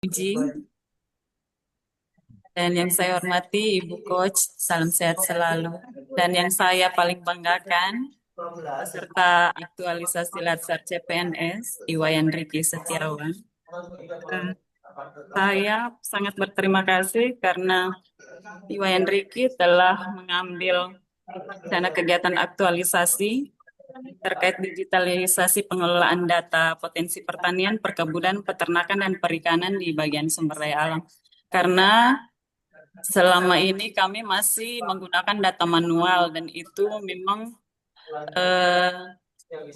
Puji. Dan yang saya hormati Ibu Coach, salam sehat selalu. Dan yang saya paling banggakan, peserta aktualisasi Latsar CPNS, Iwayan Riki Setiawan. Eh, Saya sangat berterima kasih karena Iwayan Riki telah mengambil rencana kegiatan aktualisasi terkait digitalisasi pengelolaan data potensi pertanian, perkebunan, peternakan, dan perikanan di bagian sumber daya alam. Karena selama ini kami masih menggunakan data manual dan itu memang eh,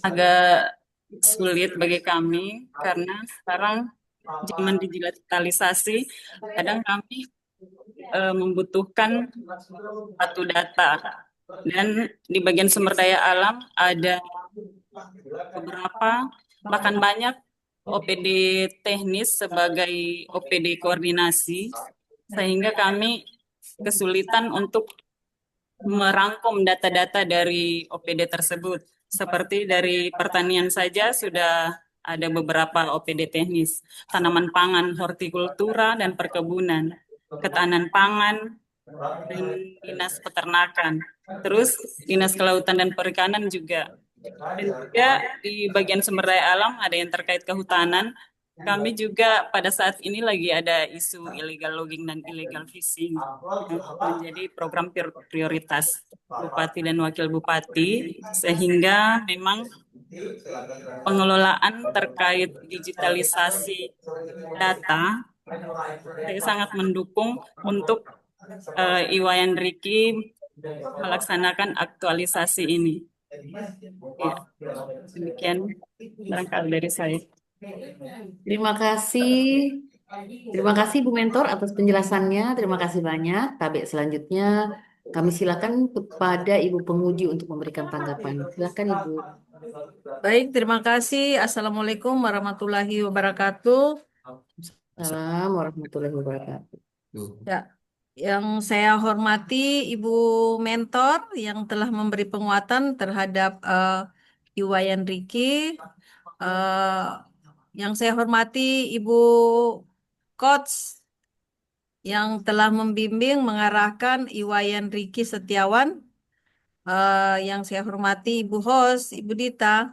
agak sulit bagi kami karena sekarang zaman digitalisasi, kadang kami membutuhkan satu data. Dan di bagian sumber daya alam ada beberapa, bahkan banyak OPD teknis sebagai OPD koordinasi, sehingga kami kesulitan untuk merangkum data-data dari OPD tersebut. Seperti dari pertanian saja sudah ada beberapa OPD teknis, tanaman pangan, hortikultura, dan perkebunan, ketahanan pangan, dan dinas peternakan. Terus dinas kelautan dan perikanan juga. Dan juga di bagian sumber daya alam ada yang terkait kehutanan. Kami juga pada saat ini lagi ada isu illegal logging dan illegal fishing yang menjadi program prioritas Bupati dan Wakil Bupati, sehingga memang pengelolaan terkait digitalisasi data saya sangat mendukung untuk Iwayan Riki melaksanakan aktualisasi ini. Ya, demikian barangkali dari saya. Terima kasih. Terima kasih Bu Mentor atas penjelasannya. Terima kasih banyak. Tabik selanjutnya kami silakan kepada Ibu penguji untuk memberikan tanggapan. Silakan Ibu. Baik, terima kasih. Assalamualaikum warahmatullahi wabarakatuh. Salam warahmatullahi wabarakatuh. Ya, yang saya hormati Ibu Mentor yang telah memberi penguatan terhadap Iwayan Riki. Eh, yang saya hormati Ibu Coach yang telah membimbing mengarahkan Iwayan Riki Setiawan. Yang saya hormati Ibu Host, Ibu Dita.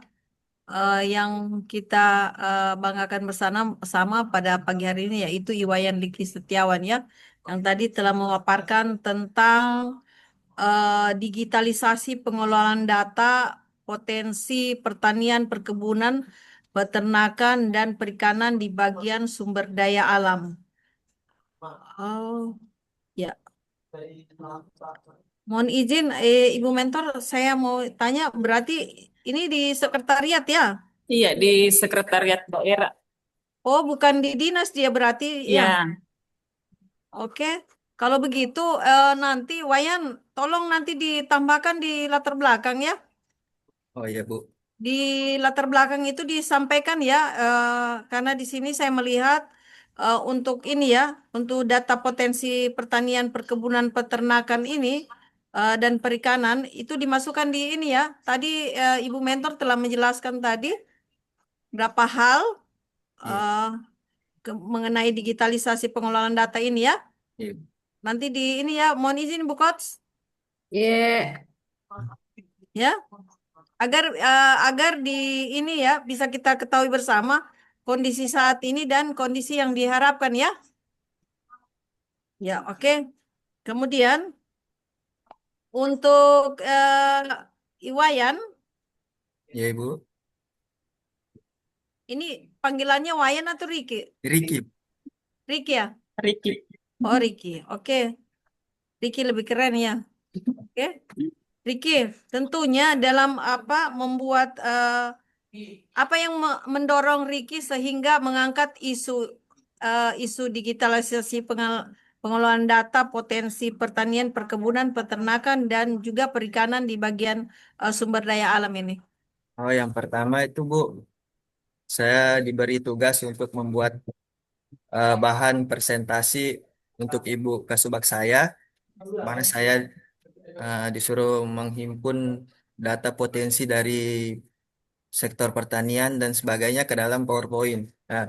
Yang kita banggakan bersama pada pagi hari ini yaitu Iwayan Diki Setiawan ya yang tadi telah memaparkan tentang digitalisasi pengelolaan data potensi pertanian, perkebunan, peternakan dan perikanan di bagian sumber daya alam. Oh ya, mohon izin Ibu Mentor, saya mau tanya berarti ini di sekretariat ya? Iya, di sekretariat daerah. Oh, bukan di dinas dia berarti ya. Ya, Oke. Kalau begitu nanti Wayan tolong nanti ditambahkan di latar belakang ya. Oh iya Bu. Di latar belakang itu disampaikan ya karena di sini saya melihat untuk ini ya, untuk data potensi pertanian, perkebunan, peternakan ini dan perikanan itu dimasukkan di ini ya. Tadi Ibu Mentor telah menjelaskan tadi berapa hal Iya. eh, mengenai digitalisasi pengelolaan data ini ya. Iya. Nanti di ini ya, mohon izin Bu Coach Ya, ya, agar di ini ya bisa kita ketahui bersama kondisi saat ini dan kondisi yang diharapkan ya. Ya, oke. Kemudian untuk Iwayan, Iya Ibu. ini panggilannya Wayan atau Riki? Riki. Riki ya? Riki. Oh, Riki. Oke. Riki lebih keren ya. Oke. Riki, tentunya dalam apa membuat apa yang mendorong Riki sehingga mengangkat isu digitalisasi pengelolaan data potensi pertanian, perkebunan, peternakan dan juga perikanan di bagian sumber daya alam ini. Oh yang pertama itu Bu, saya diberi tugas untuk membuat bahan presentasi untuk Ibu Kasubag saya, mana saya disuruh menghimpun data potensi dari sektor pertanian dan sebagainya ke dalam PowerPoint. Nah,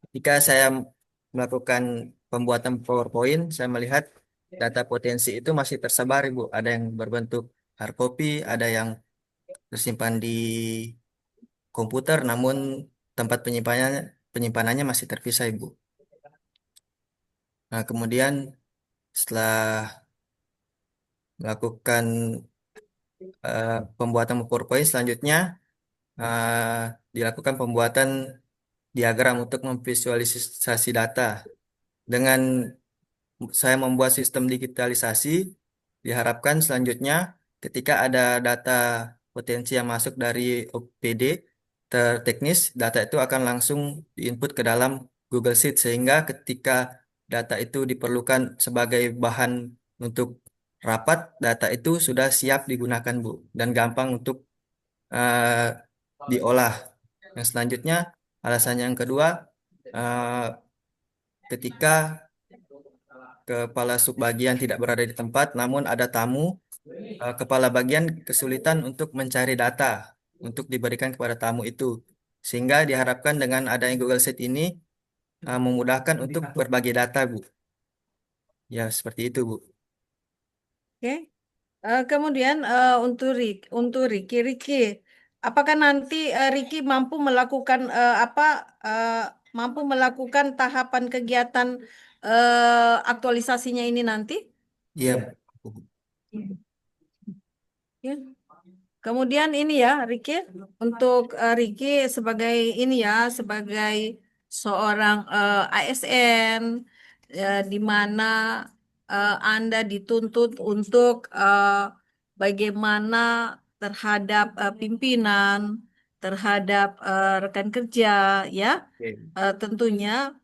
ketika saya melakukan pembuatan PowerPoint, saya melihat data potensi itu masih tersebar, Ibu. Ada yang berbentuk hard copy, ada yang tersimpan di komputer, namun tempat penyimpanannya masih terpisah, Ibu. Nah, kemudian setelah melakukan pembuatan PowerPoint, selanjutnya dilakukan pembuatan diagram untuk memvisualisasi data. Dengan saya membuat sistem digitalisasi, diharapkan selanjutnya ketika ada data potensi yang masuk dari OPD terteknis, data itu akan langsung diinput ke dalam Google Sheet sehingga ketika data itu diperlukan sebagai bahan untuk rapat, data itu sudah siap digunakan, Bu, dan gampang untuk eh, diolah. Yang selanjutnya, alasan yang kedua, eh, ketika kepala subbagian tidak berada di tempat, namun ada tamu, kepala bagian kesulitan untuk mencari data untuk diberikan kepada tamu itu. Sehingga diharapkan dengan adanya Google Sheet ini memudahkan untuk berbagi data, Bu. Ya, seperti itu, Bu. Oke. Kemudian untuk Ricky, apakah nanti Ricky mampu melakukan eh, mampu melakukan tahapan kegiatan aktualisasinya ini nanti? Iya, Bu. Ya. Kemudian ini ya, Ricky, untuk Ricky sebagai ini ya, sebagai seorang ASN, di mana Anda dituntut untuk bagaimana terhadap pimpinan, terhadap rekan kerja, ya, Oke. tentunya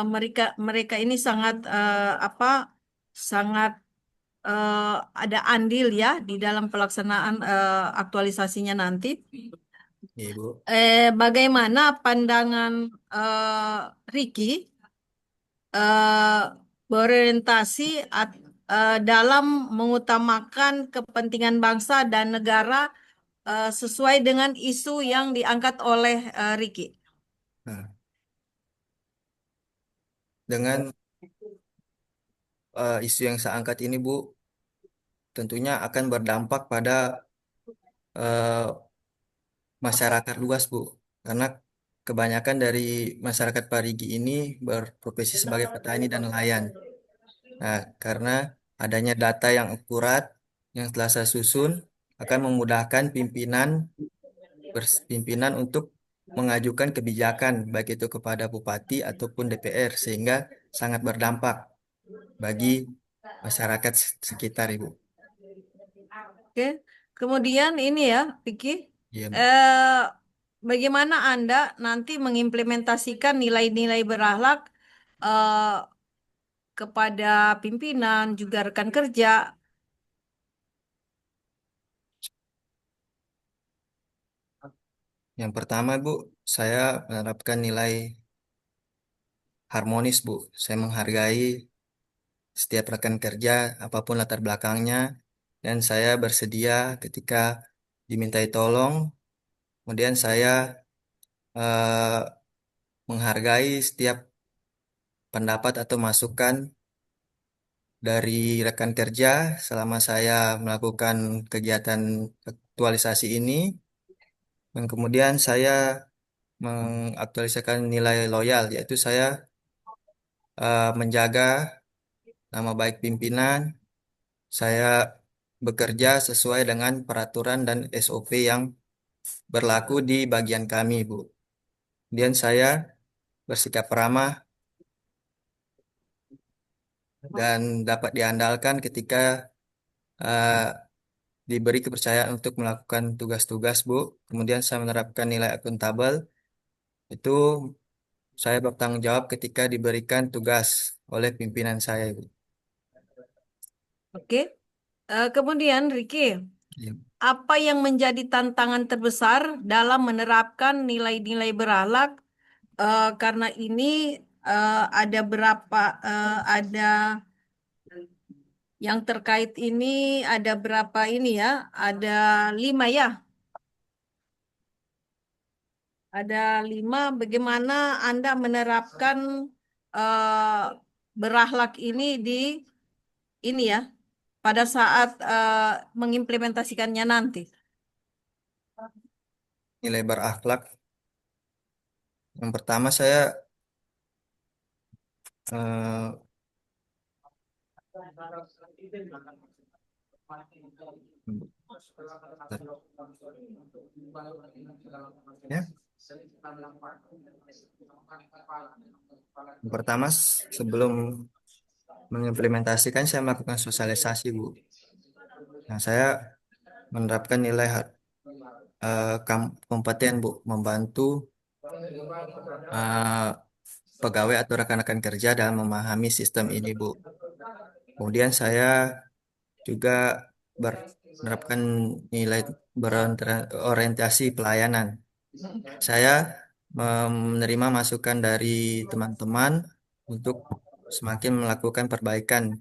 mereka mereka ini sangat sangat eh, ada andil ya di dalam pelaksanaan aktualisasinya nanti. Iya, Bu. Bagaimana pandangan Ricky eh, berorientasi dalam mengutamakan kepentingan bangsa dan negara sesuai dengan isu yang diangkat oleh Ricky? Nah, dengan isu yang saya angkat ini, Bu, tentunya akan berdampak pada eh, masyarakat luas, Bu. Karena kebanyakan dari masyarakat Parigi ini berprofesi sebagai petani dan nelayan. Nah, karena adanya data yang akurat yang telah saya susun akan memudahkan pimpinan untuk mengajukan kebijakan baik itu kepada bupati ataupun DPR sehingga sangat berdampak bagi masyarakat sekitar, Ibu. Oke, kemudian ini ya, Vicky, Iya, Bu. eh, bagaimana Anda nanti mengimplementasikan nilai-nilai berakhlak eh, kepada pimpinan juga rekan kerja? Yang pertama, Bu, saya menerapkan nilai harmonis, Bu. Saya menghargai setiap rekan kerja, apapun latar belakangnya, dan saya bersedia ketika dimintai tolong. Kemudian saya eh, menghargai setiap pendapat atau masukan dari rekan kerja selama saya melakukan kegiatan aktualisasi ini. Dan kemudian saya mengaktualisasikan nilai loyal, yaitu saya menjaga nama baik pimpinan. Saya bekerja sesuai dengan peraturan dan SOP yang berlaku di bagian kami, Bu. Kemudian saya bersikap ramah dan dapat diandalkan ketika eh, diberi kepercayaan untuk melakukan tugas-tugas, Bu. Kemudian saya menerapkan nilai akuntabel. Itu saya bertanggung jawab ketika diberikan tugas oleh pimpinan saya, Bu. Oke. Kemudian Ricky, Iya. apa yang menjadi tantangan terbesar dalam menerapkan nilai-nilai berakhlak? Karena ini ada berapa ada yang terkait ini ada berapa ini ya? Ada 5 ya. Ada 5. Bagaimana Anda menerapkan eh, berakhlak ini ya pada saat mengimplementasikannya nanti? Nilai berakhlak. Yang pertama saya eh, ya, yang pertama sebelum mengimplementasikan saya melakukan sosialisasi, Bu. Nah, saya menerapkan nilai kompeten, Bu, membantu eh, pegawai atau rekan-rekan kerja dalam memahami sistem ini, Bu. Kemudian saya juga menerapkan nilai berorientasi pelayanan. Saya menerima masukan dari teman-teman untuk semakin melakukan perbaikan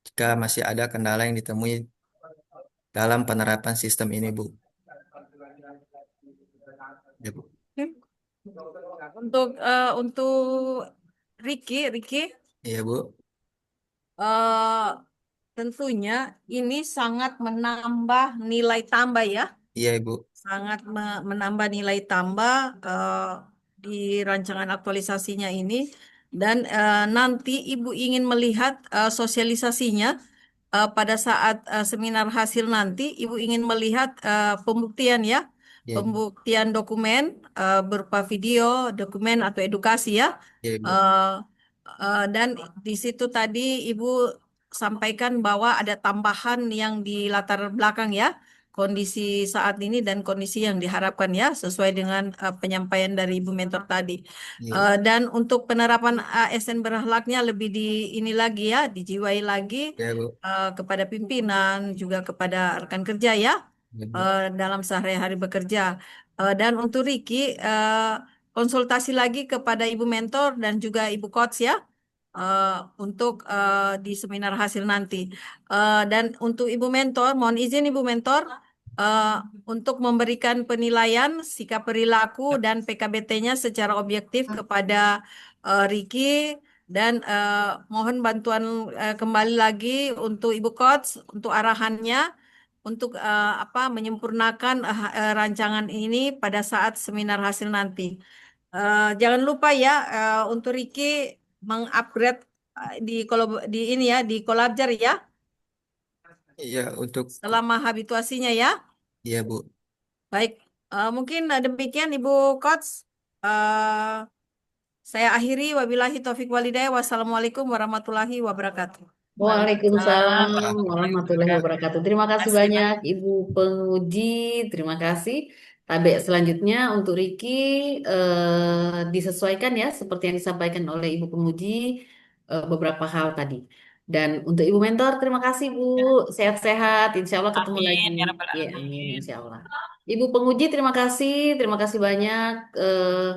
jika masih ada kendala yang ditemui dalam penerapan sistem ini, Bu. Ya, Bu. Untuk Ricky, Iya, Bu. eh, tentunya ini sangat menambah nilai tambah ya, Iya, Ibu. sangat menambah nilai tambah di rancangan aktualisasinya ini. Dan nanti Ibu ingin melihat sosialisasinya pada saat seminar hasil nanti, Ibu ingin melihat pembuktian ya, Iya, Ibu. pembuktian dokumen berupa video, dokumen atau edukasi ya. Iya, Ibu. Eh, dan di situ tadi Ibu sampaikan bahwa ada tambahan yang di latar belakang ya, kondisi saat ini dan kondisi yang diharapkan ya, sesuai dengan penyampaian dari Ibu Mentor tadi. Iya, Ibu. Dan untuk penerapan ASN berakhlaknya lebih di ini lagi ya, dijiwai lagi Iya, Bu. kepada pimpinan, juga kepada rekan kerja ya, Iya, Bu. dalam sehari-hari bekerja. Dan untuk Ricky, konsultasi lagi kepada Ibu Mentor dan juga Ibu Coach ya, eh, untuk di seminar hasil nanti. Dan untuk Ibu Mentor, mohon izin Ibu Mentor, eh, untuk memberikan penilaian sikap perilaku dan PKBT-nya secara objektif kepada Ricky, dan mohon bantuan kembali lagi untuk Ibu Coach untuk arahannya untuk apa menyempurnakan rancangan ini pada saat seminar hasil nanti. Jangan lupa ya untuk Ricky mengupgrade di ini ya di Kolajar ya Iya, untuk selama habituasinya ya. iya, Bu. Baik, mungkin demikian Ibu Coach. Eh, saya akhiri wabillahi taufik walhidayah. Wassalamualaikum warahmatullahi wabarakatuh. Waalaikumsalam Waalaikumsalam warahmatullahi warahmatullahi wabarakatuh. wabarakatuh. Terima Terima kasih kasih, Pak. banyak Ibu penguji. Terima kasih. Tabek selanjutnya untuk Riki disesuaikan ya seperti yang disampaikan oleh Ibu penguji beberapa hal tadi. Dan untuk Ibu mentor, terima kasih Bu. Sehat-sehat. Insya Allah ketemu lagi. Amin ya rabbal Ya, amin. alamin. Insya Allah. Ibu penguji, terima kasih. Terima kasih banyak.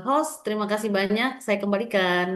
Host, terima kasih banyak. Saya kembalikan.